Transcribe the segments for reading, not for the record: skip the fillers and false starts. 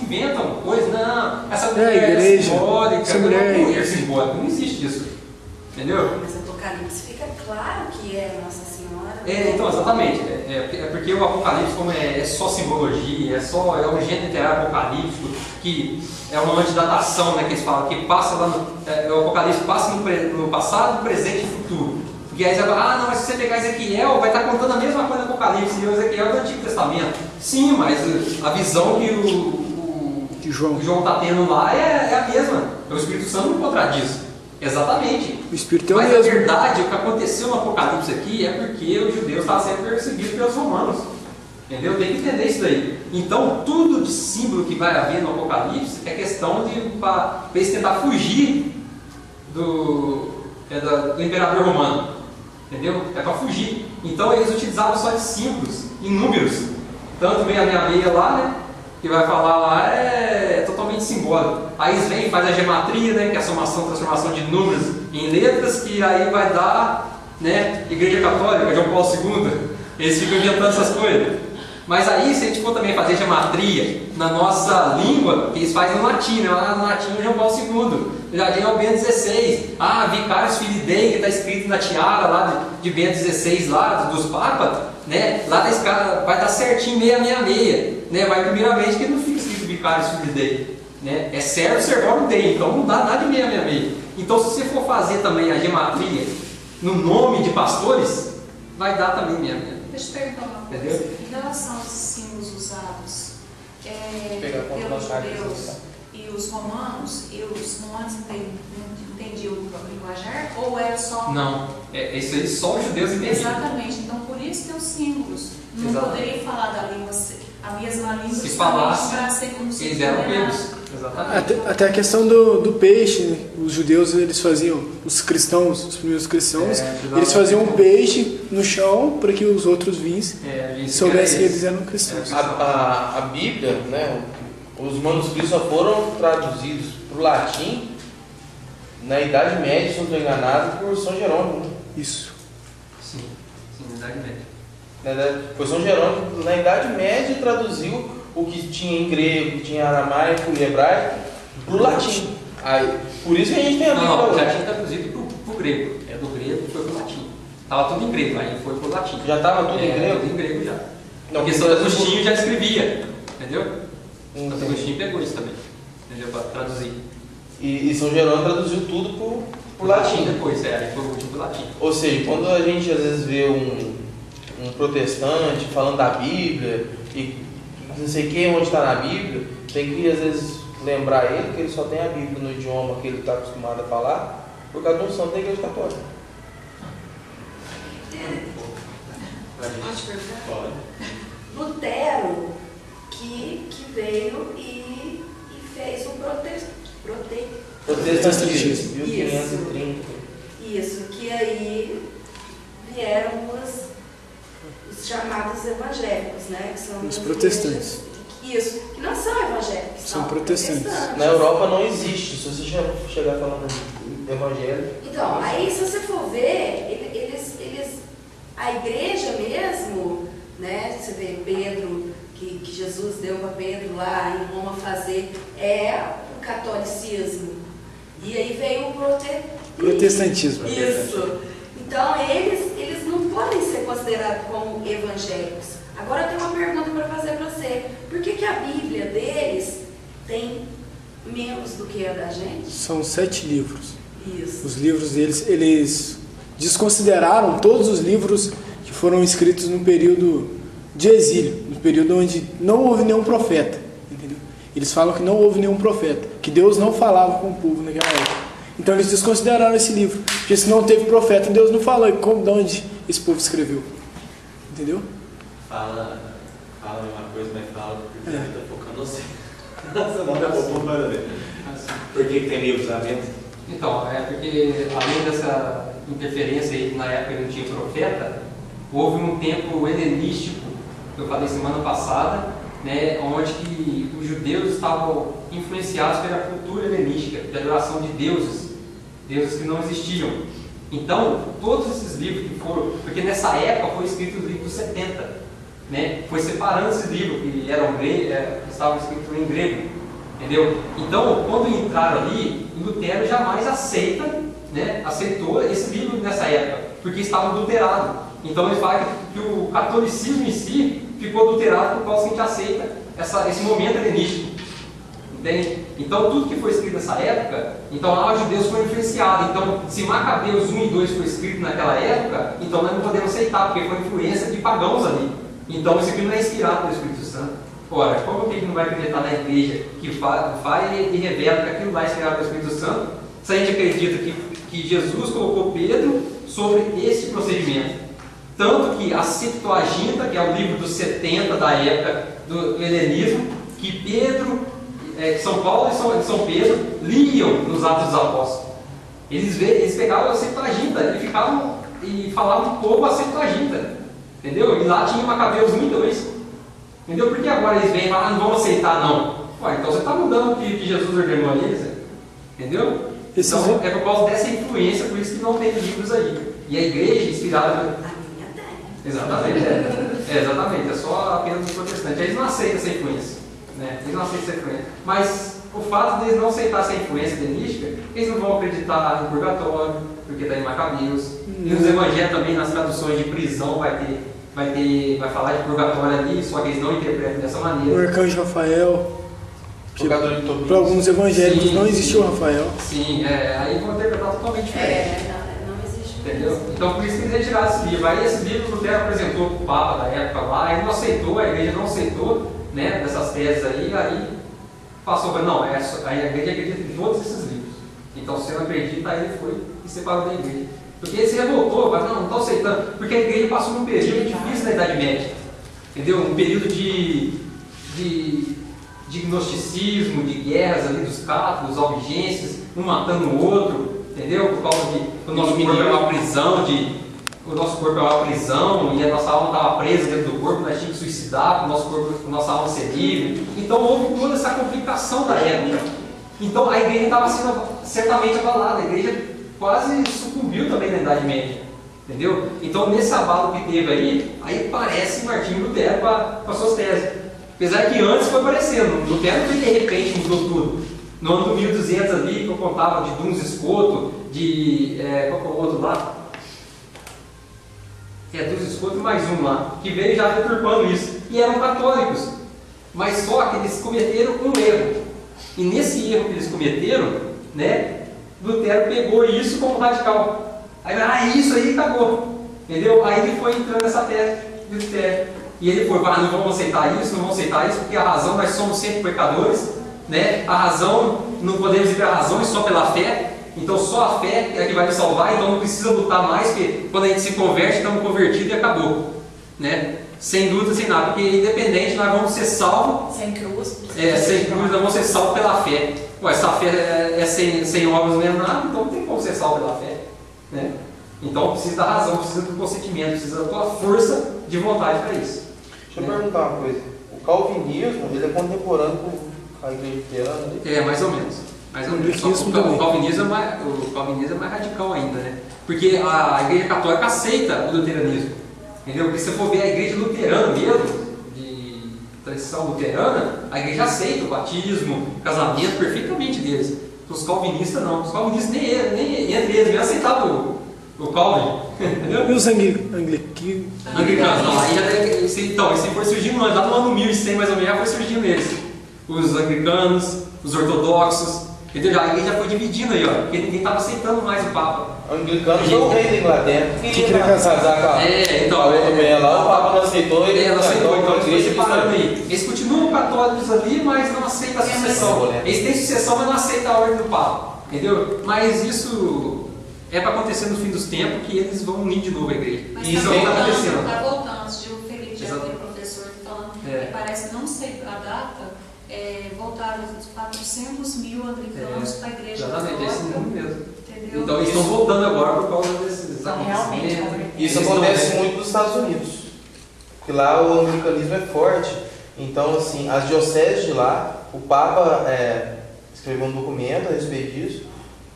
inventam coisas, não, essa mulher igreja, simbólica, essa mulher simbólica, não existe isso, entendeu? Mas o Apocalipse fica claro que é Nossa Senhora. Então, exatamente, é porque o Apocalipse, como é só simbologia, é um gênero literário apocalíptico, que é uma antidatação, né, que eles falam, que passa lá o Apocalipse passa no passado, presente e futuro. Porque aí você vai falar, não, mas se você pegar Ezequiel, vai estar contando a mesma coisa do Apocalipse, e o Ezequiel é do Antigo Testamento. Sim, mas a visão que o João está tendo lá é a mesma. O Espírito Santo não contradiz. Exatamente. O Espírito é o mas mesmo. a verdade, o que aconteceu no Apocalipse aqui é porque os judeus estavam sendo perseguidos pelos romanos. Entendeu? Tem que entender isso daí. Então, tudo de símbolo que vai haver no Apocalipse é questão para eles tentar fugir do imperador romano. Entendeu? É para fugir. Então, eles utilizavam só de símbolos, em números. Tanto vem a minha meia lá, né? Que vai falar lá, é totalmente simbólico. Aí eles vêm e fazem a gematria, né? Que é a transformação de números em letras, que aí vai dar, né? Igreja Católica, João Paulo II. Eles ficam inventando essas coisas. Mas aí, se a gente for também fazer gematria na nossa língua, eles fazem no latim, né? Lá no latim é João Paulo II, Jardim é o Bento XVI. Vicarius Filii Dei, que está escrito na tiara lá de Bento XVI, lá dos papas, né? Lá nesse cara vai estar certinho 666, né? Vai primeiramente que não fica escrito Vicarius Filii Dei, né? É servo, servor Dei, então não dá nada de 666. Então, se você for fazer também a gematria no nome de pastores, vai dar também 666. Deixa eu perguntar uma coisa. Entendeu? Em relação aos símbolos usados pelos pelos judeus e os romanos entendiam o linguajar? Ou era só... Não, isso aí só os judeus entendiam. Exatamente, então por isso tem os símbolos. Não Exatamente. poderia falar da língua, a mesma língua, Se falasse, para ser como se eles eram pegos. Exatamente. Até a questão do peixe, né? Os judeus, eles faziam, os cristãos, os primeiros cristãos, eles faziam um peixe no chão para que os outros vissem e soubessem que eles eram cristãos. A Bíblia, né, os manuscritos só foram traduzidos para o latim na Idade Média, se não estou enganado, por São Jerônimo. Né? Isso. Sim, na Idade Média. Foi São Jerônimo, na Idade Média, traduziu o que tinha em grego, que tinha em aramaico e hebraico, para o latim. Aí, por isso que a gente tem a Bíblia. Não, já tinha traduzido para o grego. É do grego, foi para o latim. Estava tudo em grego, aí foi para o latim. Já estava tudo em grego? Tudo em grego já. Não, porque Santo Agostinho já escrevia, entendeu? Santo Agostinho pegou isso também, entendeu? Para traduzir. E São Jerônimo traduziu tudo para o latim. Depois, aí foi o último para o latim. Ou seja, quando a gente às vezes vê um protestante falando da Bíblia e não sei quem onde está na Bíblia, tem que às vezes lembrar ele que ele só tem a Bíblia no idioma que ele está acostumado a falar, por causa de um santo da Igreja Católica. Pode perguntar? Pode. Lutero que veio e fez o Protestantismo, 1530. Isso, que aí vieram os chamados evangélicos, né? Que são Os protestantes. Isso, que não são evangélicos, São protestantes. Na Europa não existe, se você chegar falando de evangelho. Então, aí se você for ver, a igreja mesmo, né? Você vê Pedro, que Jesus deu para Pedro lá em Roma fazer, é o catolicismo. E aí veio o protestantismo. Isso. Então, eles não podem ser considerados como evangélicos. Agora eu tenho uma pergunta para fazer para você. Por que a Bíblia deles tem menos do que a da gente? São 7 livros. Isso. Os livros deles, eles desconsideraram todos os livros que foram escritos no período de exílio, no período onde não houve nenhum profeta, entendeu? Eles falam que não houve nenhum profeta, que Deus não falava com o povo naquela época. Então eles desconsideraram esse livro, porque se não teve profeta, Deus não falou de onde esse povo escreveu, entendeu? Fala uma coisa, mas fala porque ele está focando no céu. Nossa, não dá pouco para ver. Por que tem livros à venda? Então, é porque além dessa interferência aí, que na época não tinha profeta, houve um tempo helenístico, que eu falei semana passada, né, onde que os judeus estavam influenciados pela cultura helenística, de adoração de deuses que não existiam. Então, todos esses livros que foram, porque nessa época foi escrito os livros 70, né, foi separando esses livros que eram estavam escritos em grego, entendeu? Então, quando entraram ali, Lutero jamais aceitou esse livro nessa época, porque estava adulterado. Então, ele fala que o catolicismo em si ficou adulterado por causa que a gente aceita esse momento helenístico. Entende? Então, tudo que foi escrito nessa época, então lá os judeus foram influenciados. Então, se Macabeus 1 e 2 foi escrito naquela época, então nós não podemos aceitar, porque foi influência de pagãos ali. Então, isso aqui não é inspirado pelo Espírito Santo. Ora, como que a gente não vai acreditar na igreja que vai e revela que aquilo lá é inspirado pelo Espírito Santo, se a gente acredita que Jesus colocou Pedro sobre esse procedimento? Tanto que a Septuaginta, que é o livro dos 70 da época do helenismo, que Pedro, São Paulo e São Pedro liam nos Atos dos Apóstolos. Eles pegavam a Septuaginta e falavam um pouco a Septuaginta, entendeu? E lá tinha Macabeus 1 e 2, entendeu? Porque agora eles vêm e falam, não vamos aceitar não. Ué, então você está mudando o que Jesus ordenou a eles, entendeu? Então é por causa dessa influência, por isso que não tem livros aí. E a igreja inspirada... Exatamente, exatamente, é só apenas os protestantes. Eles não aceitam essa influência, né? Eles não aceitam essa influência. Mas o fato de eles não aceitar essa influência helenística, eles não vão acreditar no purgatório, porque está em Macabeus. E nos evangelhos também, nas traduções de prisão, vai falar de purgatório ali, só que eles não interpretam dessa maneira. O arcanjo Rafael. Para alguns evangélicos não existiu o Rafael. Sim, aí vão interpretar totalmente diferente. Entendeu? Então por isso que eles retiraram esse livro. Aí esse livro o Lutero apresentou para o Papa da época lá, ele não aceitou, a igreja não aceitou, né, dessas teses aí passou para não, aí a igreja acredita em todos esses livros. Então se você não acredita, aí ele foi e separou da igreja. Porque ele se revoltou, mas não estou aceitando, porque a igreja passou num período difícil na Idade Média, entendeu? Um período de gnosticismo, de guerras ali dos cátaros, albigenses, um matando o outro, entendeu? Por causa de o nosso corpo é uma prisão, e a nossa alma estava presa dentro do corpo, nós tínhamos que suicidar para o nosso corpo, para a nossa alma ser livre. Então houve toda essa complicação da época. Então a igreja estava sendo certamente abalada, a igreja quase sucumbiu também na Idade Média, entendeu? Então nesse abalo que teve aí parece Martinho Lutero com as suas teses. Apesar que antes foi aparecendo, Lutero não foi de repente mudou tudo. No ano do 1200 ali, que eu contava de Duns Scoto, qual que é o outro lá? Duns Scoto e mais um lá, que veio já deturpando isso. E eram católicos, mas só que eles cometeram um erro. E nesse erro que eles cometeram, né, Lutero pegou isso como radical. Aí, isso aí acabou, entendeu? Aí ele foi entrando nessa tese de Lutero. E ele foi, não vamos aceitar isso, porque a razão, nós somos sempre pecadores, né? A razão, não podemos ir para a razão só pela fé, então só a fé é que vai nos salvar, então não precisa lutar mais, porque quando a gente se converte, estamos convertidos e acabou, né? Sem dúvida, sem nada, porque independente, nós vamos ser salvos, sem cruz, sem cruz, nós vamos ser salvos pela fé. Ué, essa fé sem obras não é nada, então não tem como ser salvo pela fé, né? Então precisa da razão, precisa do consentimento, precisa da tua força de vontade para isso. Deixa eu perguntar uma coisa. O calvinismo, ele é contemporâneo com a igreja luterana? Mais ou menos. O calvinismo é mais radical ainda, né? Porque a igreja católica aceita o luteranismo. Entendeu? Porque se você for ver a igreja luterana mesmo, de tradição luterana, a igreja aceita o batismo, o casamento perfeitamente deles. Os calvinistas não. Os calvinistas nem entre eles aceitavam o Calvin. Entendeu? E os anglicanos? Não, aí já deve, então, esse foi surgindo lá no ano 1100 mais ou menos, já foi surgindo eles. Os anglicanos, os ortodoxos, entendeu? A igreja já foi dividindo aí, ó, porque ninguém estava aceitando mais o Papa. O anglicano foi o rei da Inglaterra. Que queria casar com a outra mulher lá, o Papa não aceitou, ele não aceitou, então a eles foram separando aí. Eles continuam católicos ali, mas não aceitam a sucessão. Eles têm sucessão, mas não aceitam a ordem do Papa, entendeu? Mas isso é para acontecer no fim dos tempos, que eles vão unir de novo a igreja. Mas e isso está acontecendo. Está voltando, o Felipe já foi professor falando que parece, não sei a data, voltaram os 400 mil anglicanos para a igreja. Exatamente, é esse número mesmo. Entendeu? Então eles estão voltando agora por causa desses acontecimentos. Isso acontece muito nos Estados Unidos, porque lá o anglicanismo é forte. Então, assim, as dioceses de lá, o Papa escreveu um documento a respeito disso,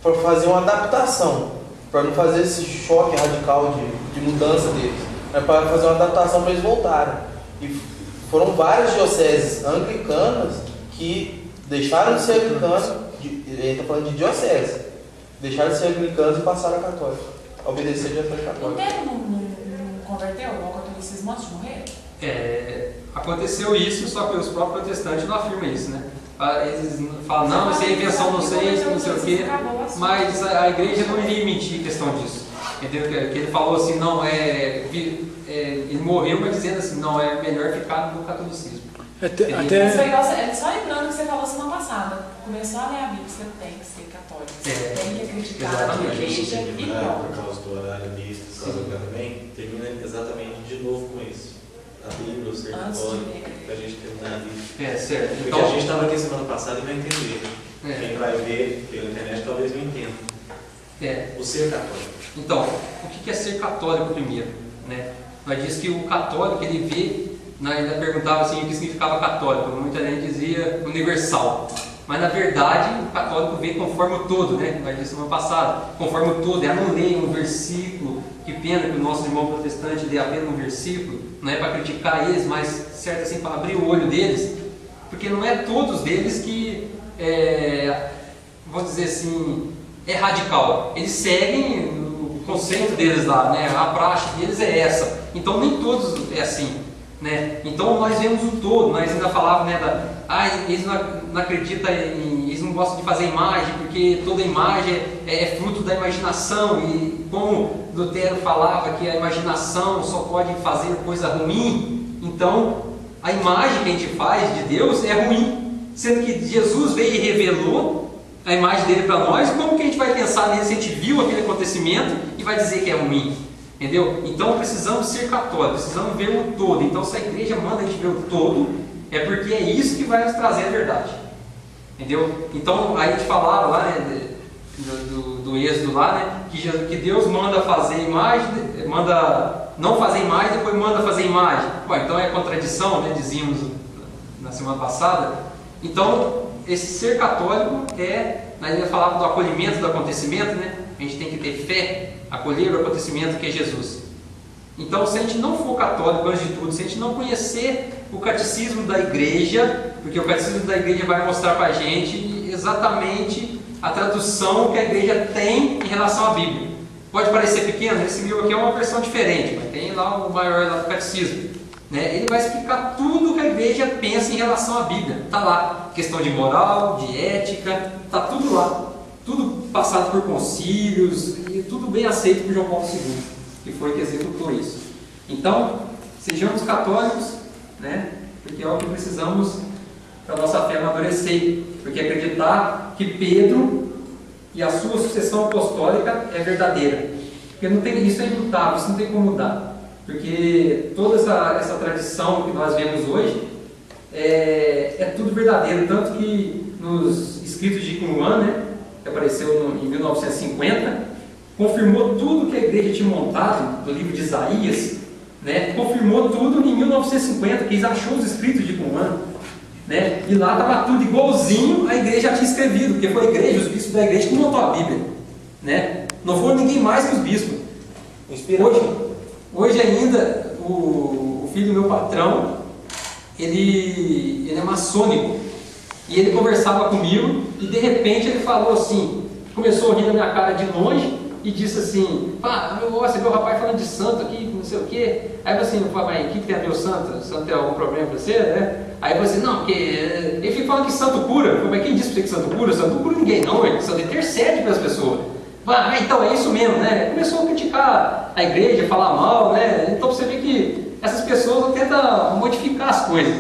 para fazer uma adaptação, para não fazer esse choque radical de mudança deles, para fazer uma adaptação para eles voltarem. E foram várias dioceses anglicanas que deixaram de ser anglicanos, ele está falando de diocese, deixaram de ser anglicanos e passaram a católica, a obedecer a diocese católica. Lutero não converteu ao catolicismo antes de morrer? Aconteceu isso, só que os próprios protestantes não afirmam isso, né? Eles falam, não, isso é invenção, não sei o quê, mas a igreja não iria mentir em questão disso. Entendeu? Que ele falou assim, não, ele morreu, mas dizendo assim, não, é melhor ficar no catolicismo. Só lembrando que você falou semana passada, começou a ler a Bíblia, você tem que ser católico, você tem que acreditar na igreja e pronto. Por causa do horário misto, por causa do também, termina exatamente de novo com isso. A Bíblia, o ser católico, pra gente terminar ali. Certo. Porque Então, a gente estava aqui semana passada e vai entender. Quem vai ver pela internet talvez não entenda. O ser católico. Então, o que é ser católico primeiro? Né? Nós diz que o católico, ele vê, ainda perguntava assim, o que significava católico. Muita gente dizia universal. Mas na verdade, o católico vê conforme o todo, né? Nós disse semana passada, conforme o todo. Não lê um versículo, que pena que o nosso irmão protestante lê apenas um versículo, não é para criticar eles, mas certo assim, para abrir o olho deles, porque não é todos deles que, vamos dizer assim, é radical. Eles seguem o conceito deles lá, né? A praxe deles é essa. Então nem todos é assim, né? Então nós vemos o todo. Nós ainda falávamos, né, eles não acreditam eles não gostam de fazer imagem, porque toda imagem é fruto da imaginação, e como Lutero falava que a imaginação só pode fazer coisa ruim, então a imagem que a gente faz de Deus é ruim, sendo que Jesus veio e revelou a imagem dele para nós. Como que a gente vai pensar nele se a gente viu aquele acontecimento e vai dizer que é ruim? Entendeu? Então precisamos ser católicos, precisamos ver o todo. Então se a igreja manda a gente ver o todo, é porque é isso que vai nos trazer a verdade. Entendeu? Então aí a gente falava lá, né, do Êxodo lá, né, que Deus manda fazer imagem, manda não fazer imagem, depois manda fazer imagem. Bom, então é contradição, né, dizíamos na semana passada. Então esse ser católico nós ainda falávamos do acolhimento do acontecimento, né? A gente tem que ter fé, acolher o acontecimento que é Jesus. Então, se a gente não for católico, antes de tudo, se a gente não conhecer o catecismo da igreja, porque o catecismo da igreja vai mostrar para a gente exatamente a tradução que a igreja tem em relação à Bíblia. Pode parecer pequeno, esse livro aqui é uma versão diferente, mas tem lá o maior lá do catecismo. Né? Ele vai explicar tudo que a igreja pensa em relação à Bíblia. Está lá, questão de moral, de ética, está tudo lá. Tudo passado por concílios e tudo bem aceito por João Paulo II, que foi que executou isso. Então, sejamos católicos, né? Porque é o que precisamos para a nossa fé amadurecer. Porque acreditar que Pedro e a sua sucessão apostólica é verdadeira. Porque não tem, isso é imutável, isso não tem como mudar. Porque toda essa tradição que nós vemos hoje é tudo verdadeiro. Tanto que nos escritos de Qumran, né, que apareceu em 1950, confirmou tudo que a igreja tinha montado do livro de Isaías, né, confirmou tudo em 1950, que eles achou os escritos de Qumran, né, e lá estava tudo igualzinho a igreja já tinha escrevido, porque foi a igreja, os bispos da igreja que montou a Bíblia, né, não foi ninguém mais que os bispos. Hoje ainda, o filho do meu patrão, ele é maçônico, e ele conversava comigo, e de repente ele falou assim, começou a rir na minha cara de longe, e disse assim, pá, você viu o rapaz falando de santo aqui, não sei o quê. Aí eu falei assim, mas o que tem a ver o santo? O santo tem algum problema pra você, né? Aí eu falei assim, não, porque ele fica falando que santo cura. Eu falei, mas quem disse pra você que santo cura? Santo não cura ninguém não, santo intercede pelas pessoas. Ah, então é isso mesmo, né? Começou a criticar a igreja, falar mal, né? Então você vê que essas pessoas tentam modificar as coisas,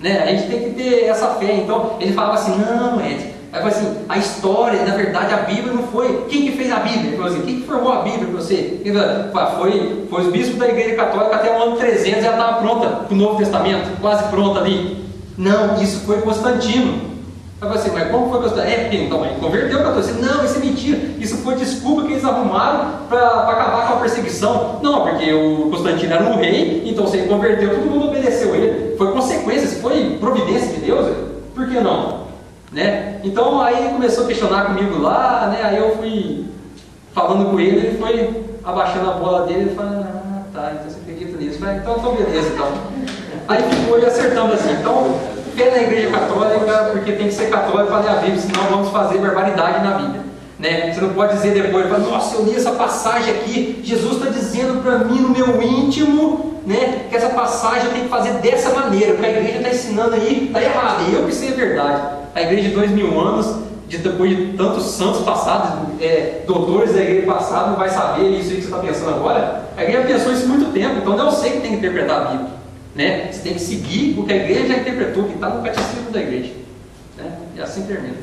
né? A gente tem que ter essa fé. Então ele falava assim, não, Ed, aí eu falei assim, a história, na verdade, a Bíblia não foi. Quem que fez a Bíblia? Ele falou assim, quem que formou a Bíblia para você? Ele falou, foi os bispos da Igreja Católica, até o ano 300 já estava pronta para o Novo Testamento, quase pronta ali. Não, isso foi Constantino. Eu falei assim, mas como foi Constantino? Porque então, ele converteu o catolicismo. Não, isso é mentira. Isso foi desculpa que eles arrumaram para acabar com a perseguição. Não, porque o Constantino era um rei, então se ele converteu, todo mundo obedeceu ele. Foi consequência, foi providência de Deus. Por que não? Né? Então aí ele começou a questionar comigo lá, né? Aí eu fui falando com ele, ele foi abaixando a bola dele e falou, tá, então você acredita nisso? Falei, então beleza, então. Aí ficou e acertamos assim. Então, fé na igreja católica, porque tem que ser católico para ler a Bíblia, senão vamos fazer barbaridade na Bíblia. Né? Você não pode dizer depois, nossa, eu li essa passagem aqui, Jesus está dizendo para mim no meu íntimo, né, que essa passagem eu tenho que fazer dessa maneira, porque a igreja está ensinando aí, está errado, e eu que sei a verdade. A igreja de 2000 anos, depois de tantos santos passados, doutores da igreja passada, não vai saber isso aí que você está pensando agora. A igreja pensou isso há muito tempo, então eu sei que tem que interpretar a Bíblia. Né? Você tem que seguir o que a igreja já interpretou, que está no catecismo da igreja. Né? E assim termina.